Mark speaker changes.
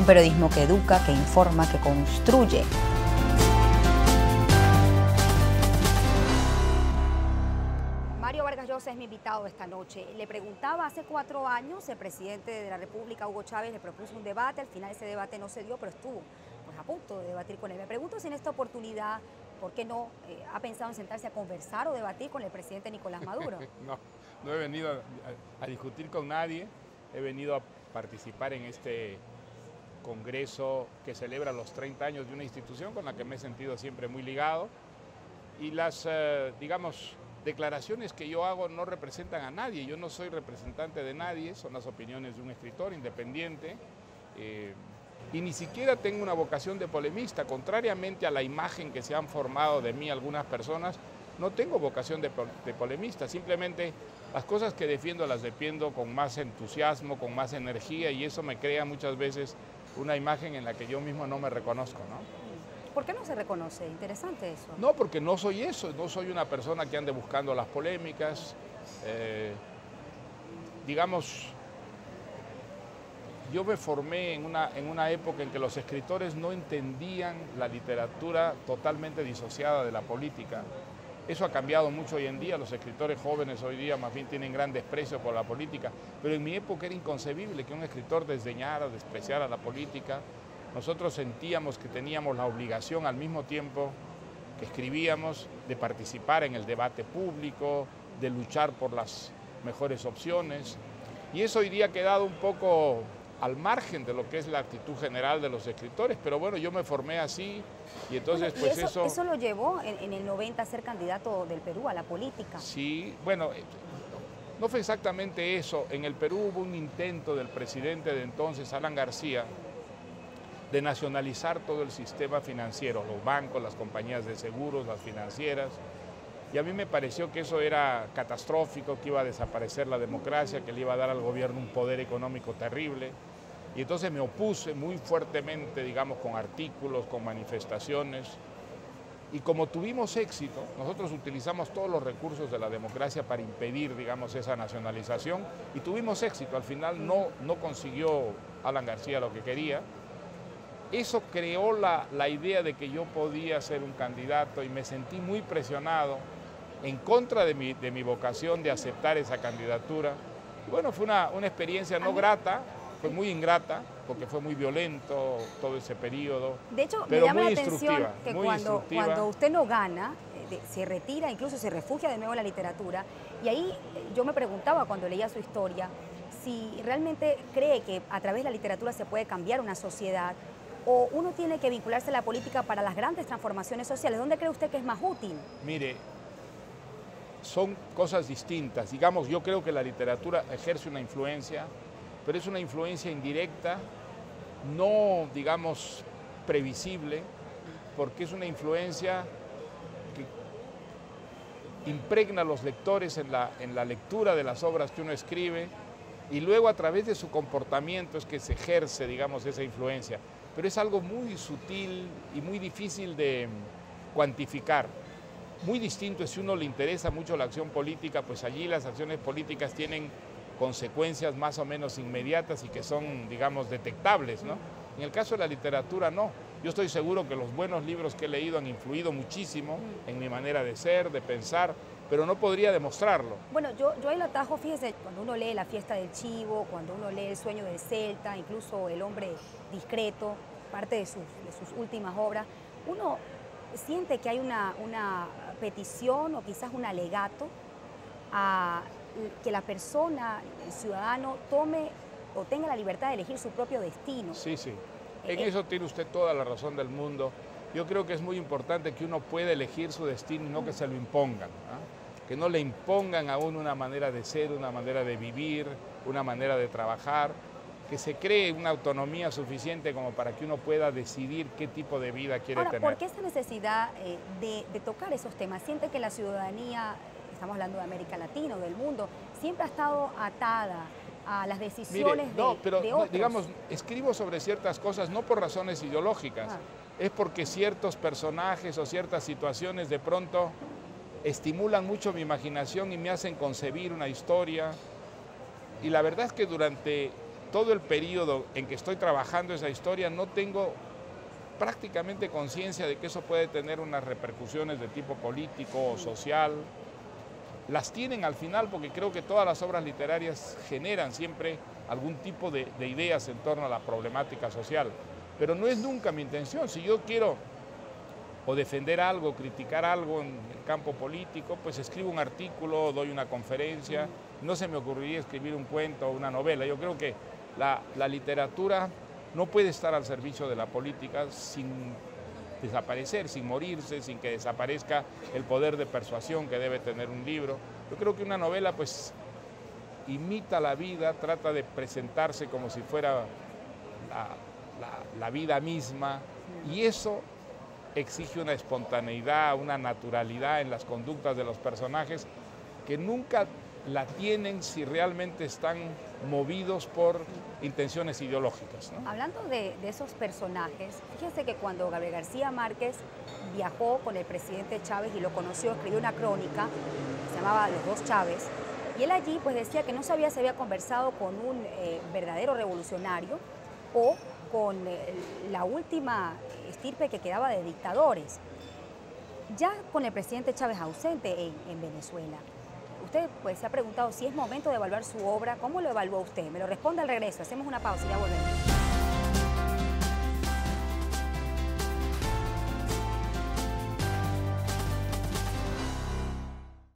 Speaker 1: Un periodismo que educa, que informa, que construye.
Speaker 2: Mario Vargas Llosa es mi invitado esta noche. Le preguntaba, hace 4 años el presidente de la República, Hugo Chávez, le propuso un debate. Al final ese debate no se dio, pero estuvo a punto de debatir con él. Me pregunto si en esta oportunidad, ¿por qué no ha pensado en sentarse a conversar o debatir con el presidente Nicolás Maduro?
Speaker 3: No he venido a discutir con nadie. He venido a participar en este congreso que celebra los 30 años de una institución con la que me he sentido siempre muy ligado. Y las, digamos, declaraciones que yo hago no representan a nadie. Yo no soy representante de nadie, son las opiniones de un escritor independiente. Y ni siquiera tengo una vocación de polemista, contrariamente a la imagen que se han formado de mí algunas personas, no tengo vocación de polemista, simplemente las cosas que defiendo las defiendo con más entusiasmo, con más energía, y eso me crea muchas veces una imagen en la que yo mismo no me reconozco, ¿no?
Speaker 2: ¿Por qué no se reconoce? Interesante eso.
Speaker 3: No, porque no soy eso, no soy una persona que ande buscando las polémicas, digamos. Yo me formé en una época en que los escritores no entendían la literatura totalmente disociada de la política. Eso ha cambiado mucho hoy en día. Los escritores jóvenes hoy día más bien tienen gran desprecio por la política, pero en mi época era inconcebible que un escritor desdeñara, despreciara la política. Nosotros sentíamos que teníamos la obligación al mismo tiempo que escribíamos de participar en el debate público, de luchar por las mejores opciones. Y eso hoy día ha quedado un poco al margen de lo que es la actitud general de los escritores, pero bueno, yo me formé así y entonces
Speaker 2: bueno,
Speaker 3: pues
Speaker 2: eso lo llevó en el 90 a ser candidato del Perú a la política.
Speaker 3: Sí, bueno, no fue exactamente eso. En el Perú hubo un intento del presidente de entonces, Alan García, de nacionalizar todo el sistema financiero, los bancos, las compañías de seguros, las financieras. Y a mí me pareció que eso era catastrófico, que iba a desaparecer la democracia, que le iba a dar al gobierno un poder económico terrible. Y entonces me opuse muy fuertemente, digamos, con artículos, con manifestaciones. Y como tuvimos éxito, nosotros utilizamos todos los recursos de la democracia para impedir, digamos, esa nacionalización. Y tuvimos éxito, al final no consiguió Alan García lo que quería. Eso creó la idea de que yo podía ser un candidato y me sentí muy presionado en contra de mi vocación de aceptar esa candidatura. Y bueno, fue una experiencia no grata, fue muy ingrata, porque fue muy violento todo ese periodo.
Speaker 2: De hecho,
Speaker 3: pero
Speaker 2: me llama
Speaker 3: muy
Speaker 2: la atención que
Speaker 3: instructiva.
Speaker 2: cuando usted no gana, se retira, incluso se refugia de nuevo en la literatura. Y ahí yo me preguntaba cuando leía su historia, si realmente cree que a través de la literatura se puede cambiar una sociedad, o uno tiene que vincularse a la política para las grandes transformaciones sociales. ¿Dónde cree usted que es más útil?
Speaker 3: Mire, son cosas distintas. Digamos, yo creo que la literatura ejerce una influencia, pero es una influencia indirecta, no, digamos, previsible, porque es una influencia que impregna a los lectores en la lectura de las obras que uno escribe, y luego a través de su comportamiento es que se ejerce, digamos, esa influencia. Pero es algo muy sutil y muy difícil de cuantificar. Muy distinto es si uno le interesa mucho la acción política, pues allí las acciones políticas tienen consecuencias más o menos inmediatas y que son, digamos, detectables, ¿no? En el caso de la literatura, no. Yo estoy seguro que los buenos libros que he leído han influido muchísimo en mi manera de ser, de pensar, pero no podría demostrarlo.
Speaker 2: Bueno, yo ahí lo atajo, fíjese, cuando uno lee La fiesta del chivo, cuando uno lee El sueño del Celta, incluso El hombre discreto, parte de sus últimas obras, uno siente que hay una petición o quizás un alegato a que la persona, el ciudadano, tome o tenga la libertad de elegir su propio destino.
Speaker 3: Sí, sí. En eso tiene usted toda la razón del mundo. Yo creo que es muy importante que uno pueda elegir su destino y no que se lo impongan, ¿no? Que no le impongan a uno una manera de ser, una manera de vivir, una manera de trabajar, que se cree una autonomía suficiente como para que uno pueda decidir qué tipo de vida quiere tener.
Speaker 2: ¿Por qué esa necesidad de tocar esos temas? ¿Siente que la ciudadanía, estamos hablando de América Latina o del mundo, siempre ha estado atada a las decisiones de otros?
Speaker 3: Digamos, escribo sobre ciertas cosas no por razones ideológicas, es porque ciertos personajes o ciertas situaciones de pronto estimulan mucho mi imaginación y me hacen concebir una historia. Y la verdad es que durante todo el periodo en que estoy trabajando esa historia no tengo prácticamente conciencia de que eso puede tener unas repercusiones de tipo político o social. Las tienen al final porque creo que todas las obras literarias generan siempre algún tipo de ideas en torno a la problemática social, pero no es nunca mi intención. Si yo quiero o defender algo, criticar algo en el campo político, pues escribo un artículo, doy una conferencia, no se me ocurriría escribir un cuento o una novela. Yo creo que la literatura no puede estar al servicio de la política sin desaparecer, sin morirse, sin que desaparezca el poder de persuasión que debe tener un libro. Yo creo que una novela pues imita la vida, trata de presentarse como si fuera la vida misma, y eso exige una espontaneidad, una naturalidad en las conductas de los personajes que nunca la tienen si realmente están movidos por intenciones ideológicas, ¿no?
Speaker 2: Hablando de esos personajes, fíjense que cuando Gabriel García Márquez viajó con el presidente Chávez y lo conoció, escribió una crónica que se llamaba Los dos Chávez, y él allí pues decía que no sabía si había conversado con un verdadero revolucionario o con la última estirpe que quedaba de dictadores. Ya con el presidente Chávez ausente en Venezuela, usted pues se ha preguntado si es momento de evaluar su obra. ¿Cómo lo evaluó usted? Me lo responde al regreso. Hacemos una pausa y ya volvemos.